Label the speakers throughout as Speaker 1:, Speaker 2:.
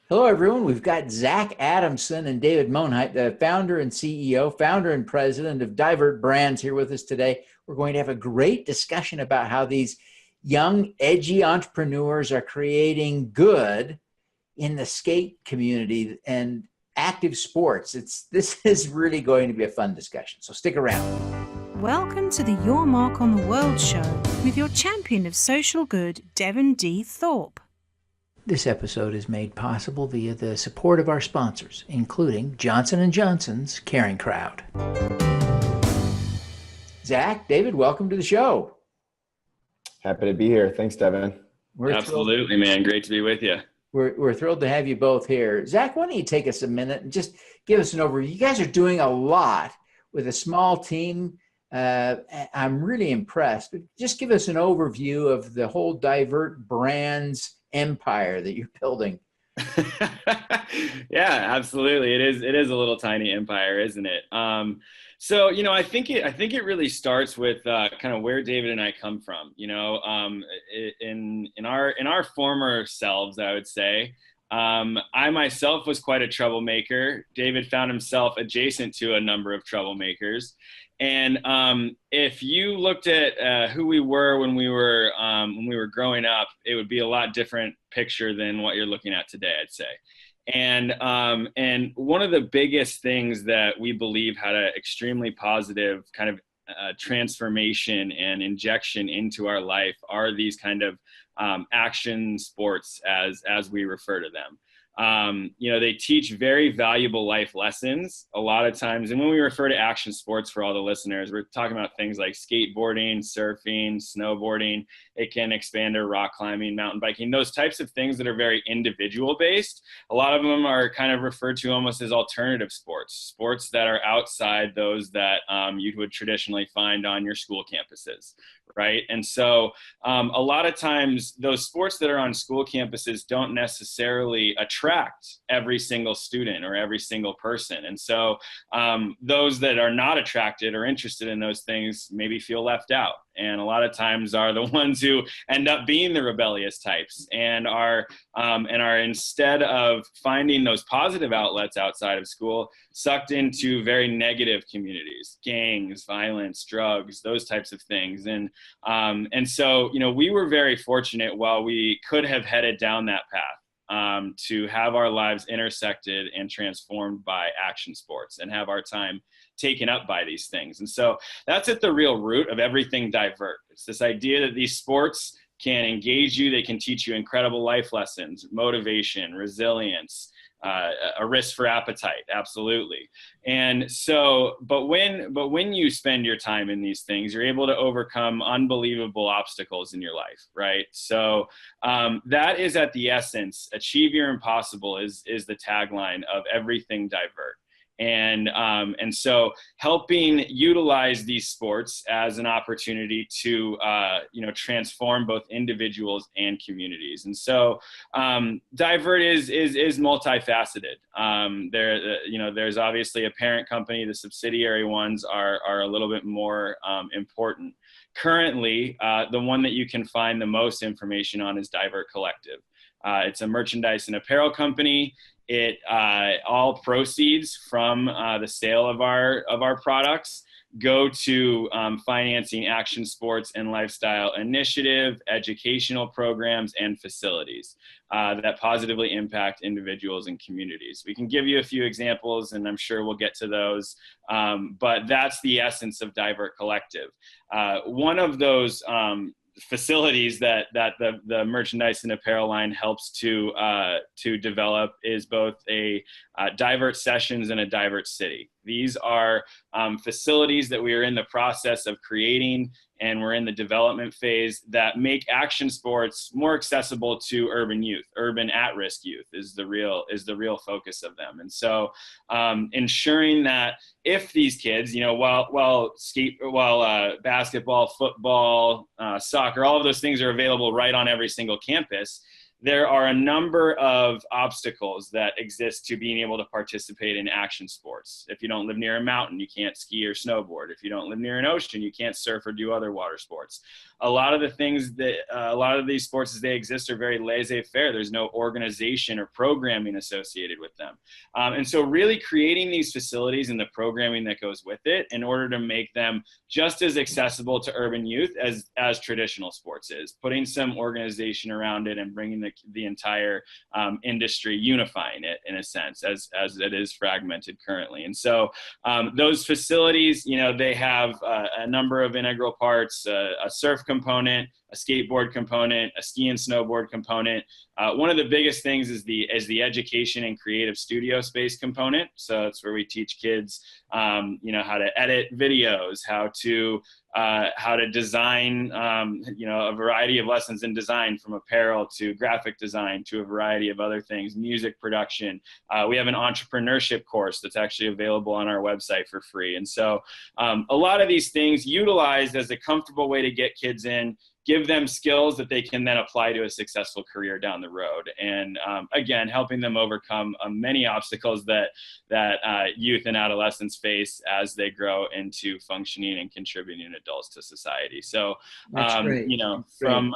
Speaker 1: Hello, everyone. We've got Zaks Adamson and David Monhait, the founder and CEO, founder and president of DivertBrands, here with us today. We're going to have a great discussion about how these young, edgy entrepreneurs are creating good in the skate community and active sports. This is really going to be a fun discussion, so stick around.
Speaker 2: Welcome to the Your Mark on the World show with your champion of social good, Devin D. Thorpe.
Speaker 1: This episode is made possible via the support of our sponsors, including Johnson & Johnson's Caring Crowd. Zach, David, welcome to the show.
Speaker 3: Happy to be here. Thanks, Devin.
Speaker 4: Absolutely, man. Great to be with you.
Speaker 1: We're thrilled to have you both here. Zach, why don't you take us a minute and just give us an overview? You guys are doing a lot with a small team. I'm really impressed. But just give us an overview of the whole DivertBrands empire that you're building.
Speaker 4: Yeah, absolutely. It is a little tiny empire, isn't it? So, I think it really starts with kind of where David and I come from. In our former selves, I would say. I myself was quite a troublemaker. David found himself adjacent to a number of troublemakers. And if you looked at who we were when we were growing up, it would be a lot different picture than what you're looking at today, I'd say. And one of the biggest things that we believe had an extremely positive kind of transformation and injection into our life are these kind of action sports, as we refer to them. They teach very valuable life lessons a lot of times. And when we refer to action sports for all the listeners, we're talking about things like skateboarding, surfing, snowboarding. It can expand to rock climbing, mountain biking, those types of things that are very individual based. A lot of them are kind of referred to almost as alternative sports that are outside those that you would traditionally find on your school campuses. Right. And so a lot of times those sports that are on school campuses don't necessarily attract every single student or every single person. And so those that are not attracted or interested in those things maybe feel left out. And a lot of times are the ones who end up being the rebellious types and are instead of finding those positive outlets outside of school, sucked into very negative communities, gangs, violence, drugs, those types of things. And so, we were very fortunate while we could have headed down that path to have our lives intersected and transformed by action sports and have our time taken up by these things. And so that's at the real root of everything Divert. It's this idea that these sports can engage you. They can teach you incredible life lessons, motivation, resilience, a risk for appetite. Absolutely. And so, but when you spend your time in these things, you're able to overcome unbelievable obstacles in your life. Right. So that is at the essence, achieve your impossible is the tagline of everything Divert. And so helping utilize these sports as an opportunity to, transform both individuals and communities. And so Divert is multifaceted. There's obviously a parent company. The subsidiary ones are a little bit more important. Currently, the one that you can find the most information on is Divert Collective. It's a merchandise and apparel company. It all proceeds from the sale of our products go to financing action sports and lifestyle initiative, educational programs, and facilities that positively impact individuals and communities. We can give you a few examples, and I'm sure we'll get to those, but that's the essence of Divert Collective. One of those facilities that the merchandise and apparel line helps to develop is both a Divert Sessions and a Divert City. These are facilities that we are in the process of creating, and we're in the development phase that make action sports more accessible to urban youth. Urban at-risk youth is the real focus of them. And so ensuring that if these kids, while basketball, football, soccer, all of those things are available right on every single campus, there are a number of obstacles that exist to being able to participate in action sports. If you don't live near a mountain, you can't ski or snowboard. If you don't live near an ocean, you can't surf or do other water sports. A lot of the things that, a lot of these sports as they exist are very laissez-faire. There's no organization or programming associated with them. And so really creating these facilities and the programming that goes with it in order to make them just as accessible to urban youth as traditional sports is, putting some organization around it and bringing the entire industry, unifying it in a sense as it is fragmented currently. And so those facilities, you know, they have a number of integral parts, a surf component, a skateboard component, a ski and snowboard component. One of the biggest things is the education and creative studio space component. So it's where we teach kids, you know, how to edit videos, how to design, you know, a variety of lessons in design, from apparel to graphic design to a variety of other things, music production. We have an entrepreneurship course that's actually available on our website for free. And so a lot of these things utilized as a comfortable way to get kids in, give them skills that they can then apply to a successful career down the road. And again, helping them overcome many obstacles that youth and adolescents face as they grow into functioning and contributing adults to society. So, you know, from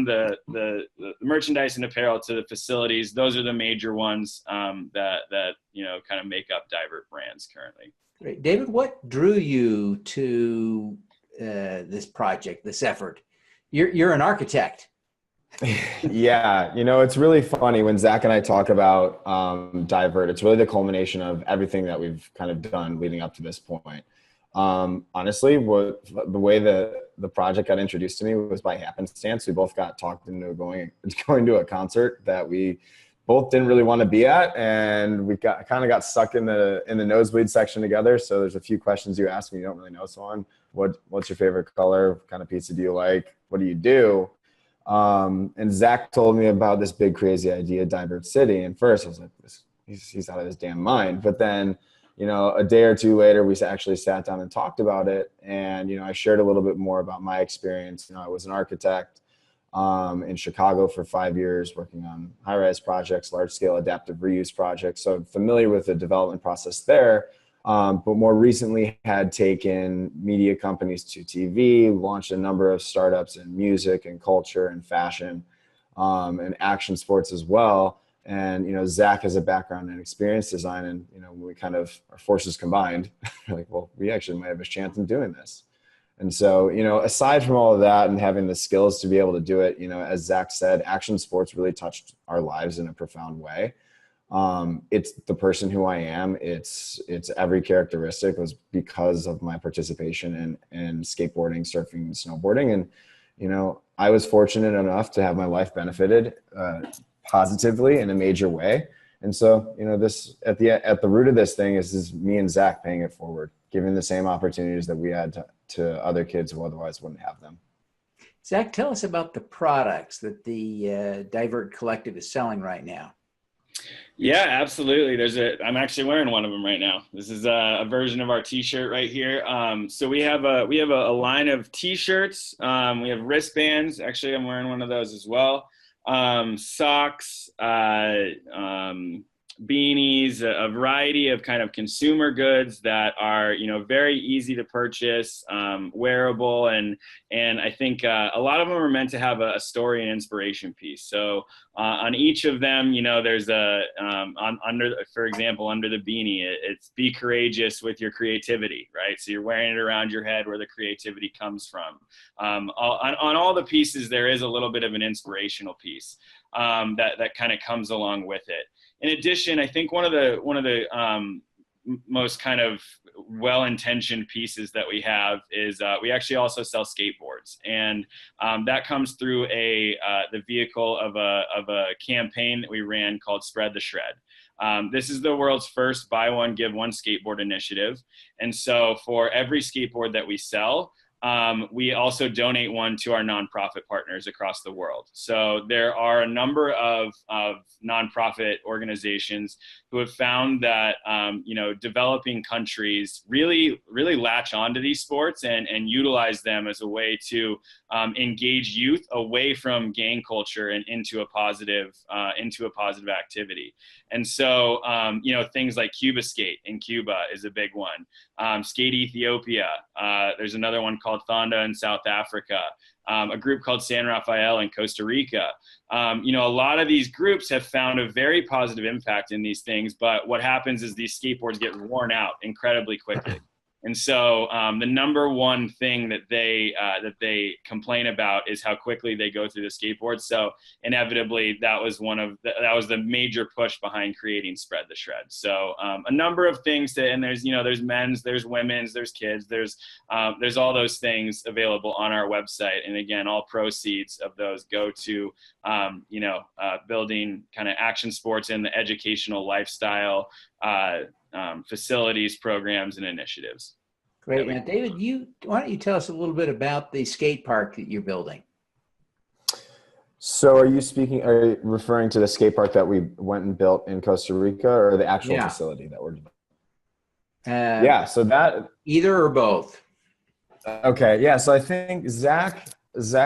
Speaker 4: the merchandise and apparel to the facilities, those are the major ones that you know, kind of make up DivertBrands currently.
Speaker 1: Great. David, what drew you to this project, this effort? You're an architect.
Speaker 3: Yeah, you know, it's really funny when Zach and I talk about Divert. It's really the culmination of everything that we've kind of done leading up to this point. Honestly, the way the project got introduced to me was by happenstance. We both got talked into going to a concert that we both didn't really want to be at, and we kind of got stuck in the nosebleed section together. So there's a few questions you ask when you don't really know someone. What's your favorite color? What kind of pizza do you like? What do you do? And Zach told me about this big crazy idea, Divert City. And first I was like, he's out of his damn mind. But then, you know, a day or two later, we actually sat down and talked about it. And, you know, I shared a little bit more about my experience. You know, I was an architect in Chicago for 5 years, working on high-rise projects, large-scale adaptive reuse projects. So I'm familiar with the development process there. But more recently had taken media companies to TV, launched a number of startups in music and culture and fashion, and action sports as well. And, you know, Zach has a background in experience design, and, you know, when we kind of, our forces combined, we're like, well, we actually might have a chance in doing this. And so, you know, aside from all of that and having the skills to be able to do it, you know, as Zach said, action sports really touched our lives in a profound way. It's the person who I am. It's every characteristic was because of my participation in skateboarding, surfing, and snowboarding. And, you know, I was fortunate enough to have my life benefited positively in a major way. And so, you know, this at the root of this thing is me and Zach paying it forward, giving the same opportunities that we had to other kids who otherwise wouldn't have them.
Speaker 1: Zach, tell us about the products that the Divert Collective is selling right now.
Speaker 4: Yeah, absolutely. I'm actually wearing one of them right now. This is a version of our T-shirt right here. So we have a line of T-shirts. We have wristbands. Actually, I'm wearing one of those as well. Socks, beanies, a variety of kind of consumer goods that are, you know, very easy to purchase, wearable, and I think a lot of them are meant to have a story and inspiration piece. So on each of them, you know, there's for example, under the beanie, it's be courageous with your creativity, right? So you're wearing it around your head where the creativity comes from. On all the pieces, there is a little bit of an inspirational piece that kind of comes along with it. In addition, I think one of the most kind of well-intentioned pieces that we have is we actually also sell skateboards, and that comes through the vehicle of a campaign that we ran called Spread the Shred. This is the world's first buy one, give one skateboard initiative. And so for every skateboard that we sell, we also donate one to our nonprofit partners across the world. So there are a number of nonprofit organizations who have found that, developing countries really latch onto these sports and utilize them as a way to engage youth away from gang culture and into a positive activity. And so, things like Cuba Skate in Cuba is a big one. Skate Ethiopia. There's another one called Thonda in South Africa. A group called San Rafael in Costa Rica. A lot of these groups have found a very positive impact in these things, but what happens is these skateboards get worn out incredibly quickly. And so the number one thing that they complain about is how quickly they go through the skateboard. So inevitably, that was the major push behind creating Spread the Shred. So a number of things and there's men's, there's women's, there's kids, there's all those things available on our website. And again, all proceeds of those go to building kind of action sports in the educational lifestyle facilities, programs, and initiatives.
Speaker 1: Great. Now, David, why don't you tell us a little bit about the skate park that you're building?
Speaker 3: So are you referring to the skate park that we went and built in Costa Rica, or the actual facility that we're developing? So that
Speaker 1: either or both.
Speaker 3: Okay. Yeah. So I think Zach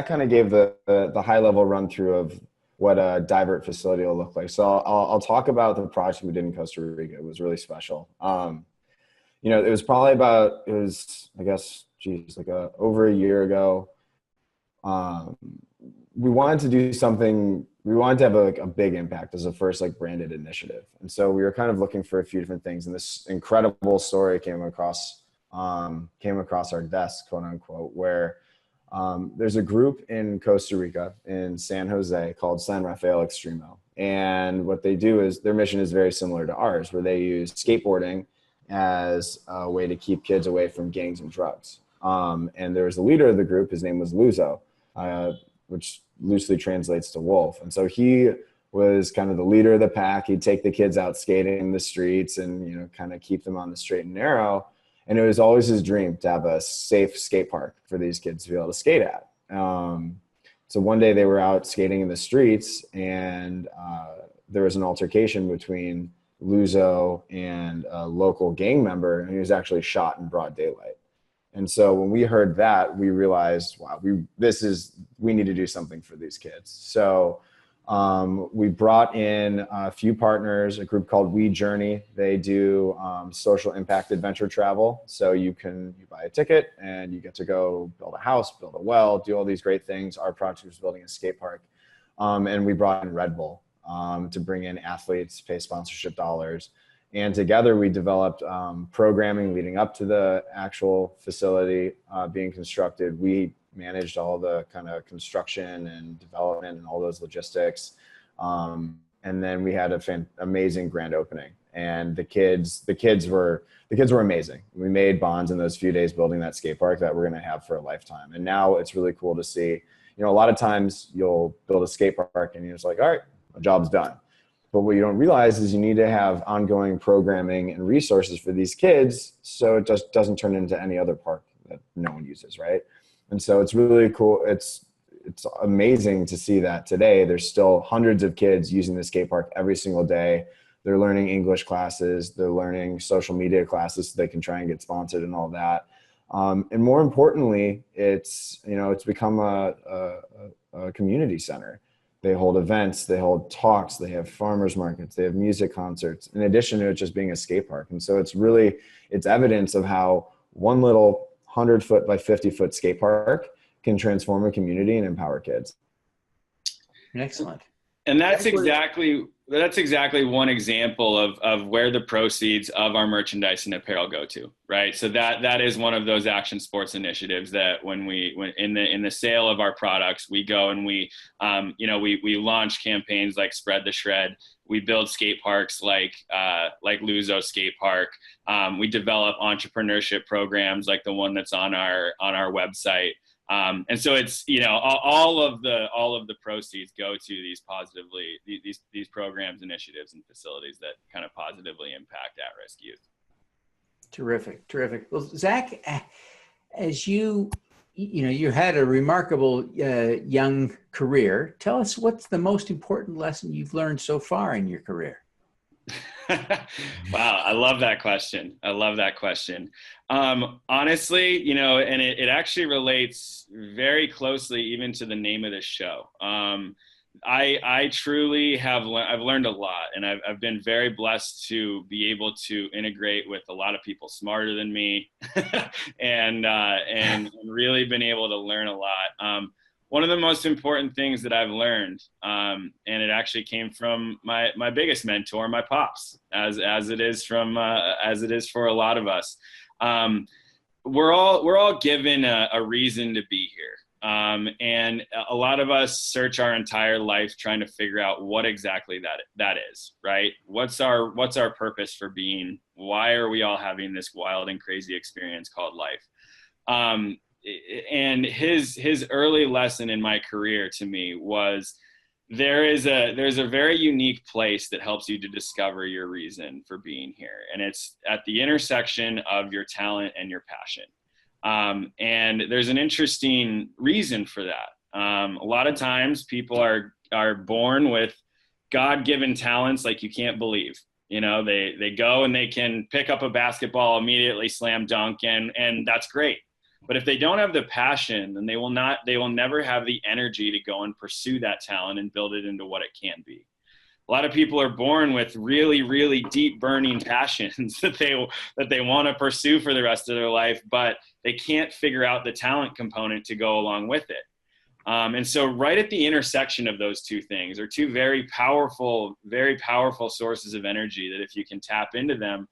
Speaker 3: kind of gave the high level run through of what a Divert facility will look like. So I'll talk about the project we did in Costa Rica. It was really special. It was over a year ago. We wanted to do something. We wanted to have a big impact as a first branded initiative. And so we were kind of looking for a few different things. And this incredible story came across our desk, quote unquote, where there's a group in Costa Rica, in San Jose, called San Rafael Extremo. And what they do is their mission is very similar to ours, where they use skateboarding as a way to keep kids away from gangs and drugs. And there was the leader of the group. His name was Luzo, which loosely translates to wolf. And so he was kind of the leader of the pack. He'd take the kids out skating in the streets and, kind of keep them on the straight and narrow. And it was always his dream to have a safe skate park for these kids to be able to skate at. So one day they were out skating in the streets, and there was an altercation between Luzo and a local gang member, and he was actually shot in broad daylight. And so when we heard that, we realized, wow, we need to do something for these kids. So we brought in a few partners, a group called We Journey. They do social impact adventure travel. So you buy a ticket and you get to go build a house, build a well, do all these great things. Our project was building a skate park. And we brought in Red Bull to bring in athletes, pay sponsorship dollars. And together we developed programming leading up to the actual facility being constructed. We managed all the kind of construction and development and all those logistics. And then we had an amazing grand opening. And the kids were amazing. We made bonds in those few days building that skate park that we're going to have for a lifetime. And now it's really cool to see, a lot of times you'll build a skate park and you're just like, all right, my job's done. But what you don't realize is you need to have ongoing programming and resources for these kids so it just doesn't turn into any other park that no one uses, right? And so it's really cool. It's amazing to see that today there's still hundreds of kids using the skate park every single day. They're learning English classes. They're learning social media classes so they can try and get sponsored and all that. And more importantly, it's become a community center. They hold events, they hold talks, they have farmers markets, they have music concerts, in addition to it just being a skate park. And so it's evidence of how one little 100-foot by 50-foot skate park can transform a community and empower kids.
Speaker 1: Excellent.
Speaker 4: And that's exactly one example of where the proceeds of our merchandise and apparel go to, right? So that is one of those action sports initiatives that when in the sale of our products, we go and we launch campaigns like Spread the Shred. We build skate parks like Luzo Skate Park. We develop entrepreneurship programs like the one that's on our website. And so it's, all of the proceeds go to these programs, initiatives, and facilities that kind of positively impact at-risk youth.
Speaker 1: Terrific. Well, Zach, as you You had a remarkable young career. Tell us, what's the most important lesson you've learned so far in your career?
Speaker 4: Wow, I love that question. Honestly, and it actually relates very closely even to the name of this show. I truly I've learned a lot, and I've been very blessed to be able to integrate with a lot of people smarter than me, and really been able to learn a lot. One of the most important things that I've learned, and it actually came from my biggest mentor, my pops, as it is for a lot of us. We're all given a reason to be here. And a lot of us search our entire life trying to figure out what exactly that is, right? What's our purpose for being? Why are we all having this wild and crazy experience called life? And his early lesson in my career to me was there's a very unique place that helps you to discover your reason for being here. And it's at the intersection of your talent and your passion. And there's an interesting reason for that. A lot of times people are born with God-given talents like you can't believe. They go and they can pick up a basketball, immediately slam dunk, and that's great. But if they don't have the passion, then they will never have the energy to go and pursue that talent and build it into what it can be. A lot of people are born with really, really deep burning passions that they want to pursue for the rest of their life, but they can't figure out the talent component to go along with it. And so right at the intersection of those two things are two very powerful sources of energy that if you can tap into them,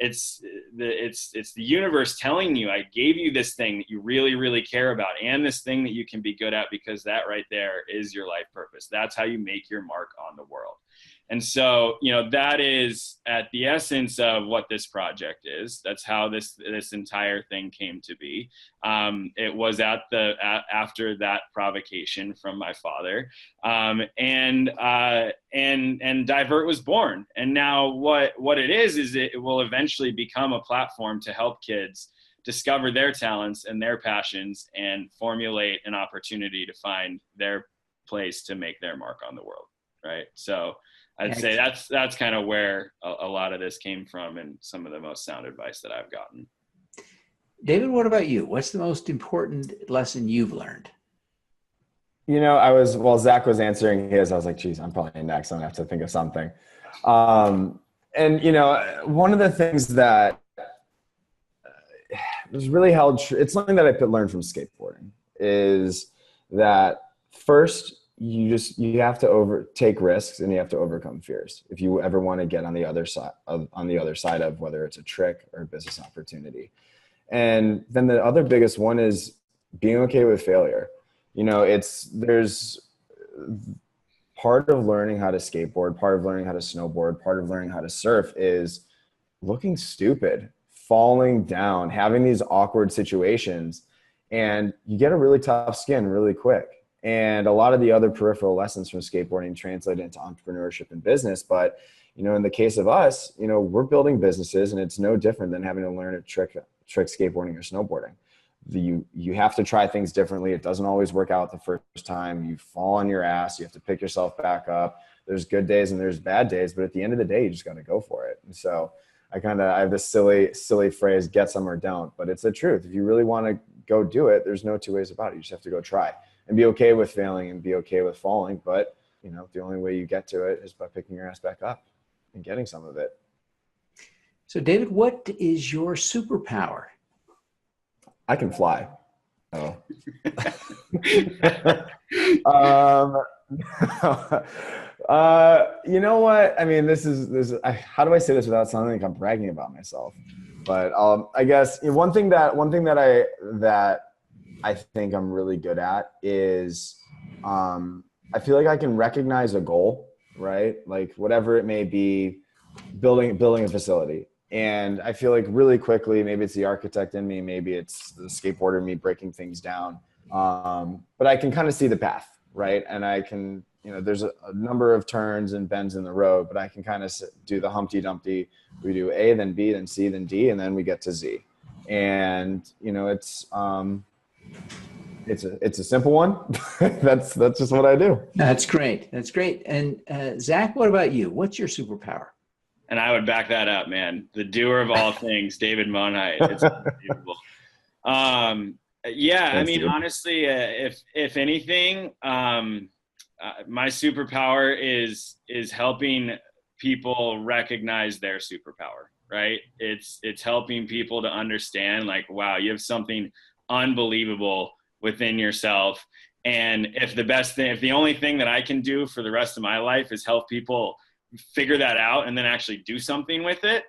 Speaker 4: it's the universe telling you, I gave you this thing that you really, really care about and this thing that you can be good at, because that right there is your life purpose. That's how you make your mark on the world. And so, that is at the essence of what this project is. That's how this entire thing came to be. It was after that provocation from my father, and Divert was born. And now what it is it will eventually become a platform to help kids discover their talents and their passions and formulate an opportunity to find their place to make their mark on the world. Right. So I'd say that's kind of where a lot of this came from and some of the most sound advice that I've gotten.
Speaker 1: David, what about you? What's the most important lesson you've learned?
Speaker 3: While Zach was answering his, I was like, geez, I'm probably next. I'm gonna have to think of something. And one of the things that was really held true, it's something that I learned from skateboarding, is that first, you have to take risks and you have to overcome fears if you ever want to get on the other side of whether it's a trick or a business opportunity. And then the other biggest one is being okay with failure. There's part of learning how to skateboard, part of learning how to snowboard, part of learning how to surf is looking stupid, falling down, having these awkward situations, and you get a really tough skin really quick. And a lot of the other peripheral lessons from skateboarding translate into entrepreneurship and business. But, in the case of us, we're building businesses, and it's no different than having to learn a trick skateboarding or snowboarding. You have to try things differently. It doesn't always work out the first time. You fall on your ass. You have to pick yourself back up. There's good days and there's bad days, but at the end of the day, you just got to go for it. And so I have this silly phrase, get some or don't, but it's the truth. If you really want to go do it, there's no two ways about it. You just have to go try. And be okay with failing and be okay with falling. But, the only way you get to it is by picking your ass back up and getting some of it.
Speaker 1: So, David, what is your superpower?
Speaker 3: I can fly. Oh. You know what? I mean, how do I say this without sounding like I'm bragging about myself? But I guess one thing that I think I'm really good at is I feel like I can recognize a goal, right? Like whatever it may be, building a facility. And I feel like really quickly, maybe it's the architect in me, maybe it's the skateboarder in me breaking things down. But I can kind of see the path, right? And I can, there's a number of turns and bends in the road, but I can kind of do the Humpty Dumpty. We do A, then B, then C, then D, and then we get to Z. And, It's a simple one. That's just what I do.
Speaker 1: That's great. That's great. And Zach, what about you? What's your superpower?
Speaker 4: And I would back that up, man. The doer of all things, David Monhait. It's unbelievable. Yeah, I mean, honestly, if anything, my superpower is helping people recognize their superpower, right? It's helping people to understand, like, wow, you have something unbelievable within yourself. And if the only thing that I can do for the rest of my life is help people figure that out and then actually do something with it,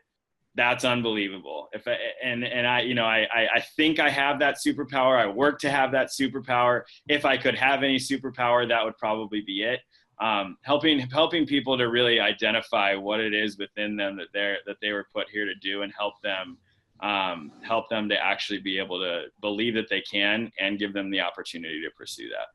Speaker 4: that's unbelievable. I think I have that superpower. I work to have that superpower. If I could have any superpower, that would probably be it. Helping people to really identify what it is within them that they were put here to do, and help them to actually be able to believe that they can, and give them the opportunity to pursue that.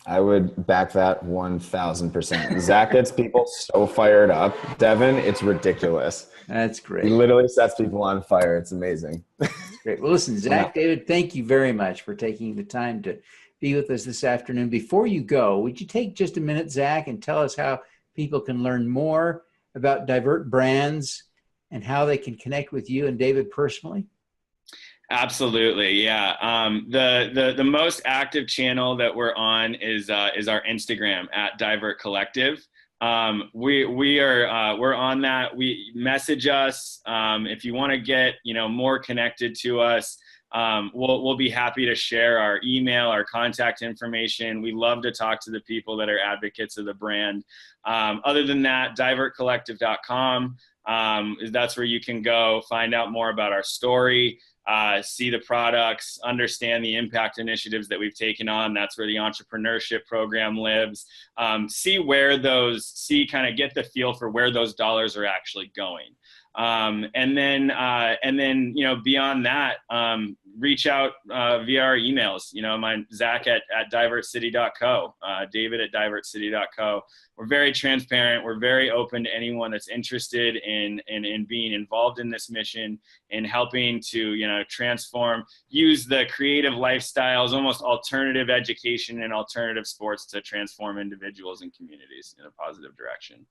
Speaker 3: I would back that 1,000%. Zach gets people so fired up. Devin, it's ridiculous.
Speaker 1: That's great.
Speaker 3: He literally sets people on fire. It's amazing.
Speaker 1: That's great. Well, listen, Zach, David, thank you very much for taking the time to be with us this afternoon. Before you go, would you take just a minute, Zach, and tell us how people can learn more about DivertBrands and how they can connect with you and David personally?
Speaker 4: Absolutely. Yeah. The most active channel that we're on is our Instagram at Divert Collective. We're on that. We message us. If you want to get, more connected to us, we'll be happy to share our email, our contact information. We love to talk to the people that are advocates of the brand. Other than that, divertcollective.com. That's where you can go find out more about our story, see the products, understand the impact initiatives that we've taken on. That's where the entrepreneurship program lives. Get the feel for where those dollars are actually going. And then, beyond that, reach out via our emails. Mine, Zach at divertcity.co, David at divertcity.co. We're very transparent. We're very open to anyone that's interested in being involved in this mission, and helping to, transform, use the creative lifestyles, almost alternative education and alternative sports to transform individuals and communities in a positive direction.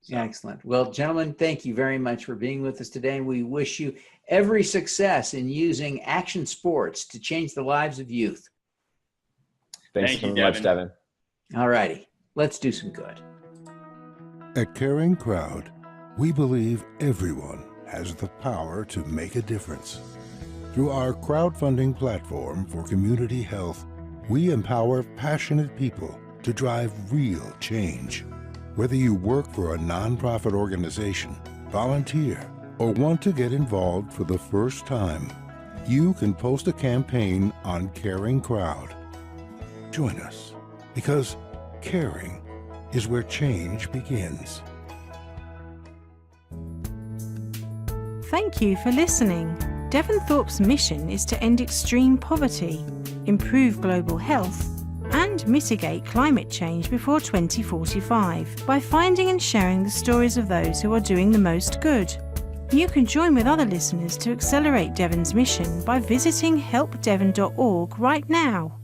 Speaker 4: So.
Speaker 1: Excellent. Well, gentlemen, thank you very much for being with us today. And we wish you every success in using action sports to change the lives of youth.
Speaker 3: Thanks so much, Devin.
Speaker 1: All righty. Let's do some good.
Speaker 5: At Caring Crowd, we believe everyone has the power to make a difference. Through our crowdfunding platform for community health, we empower passionate people to drive real change. Whether you work for a nonprofit organization, volunteer, or want to get involved for the first time, you can post a campaign on Caring Crowd. Join us, because caring is where change begins.
Speaker 2: Thank you for listening. Devin Thorpe's mission is to end extreme poverty, improve global health, and mitigate climate change before 2045 by finding and sharing the stories of those who are doing the most good. You can join with other listeners to accelerate Devin's mission by visiting helpdevin.org right now.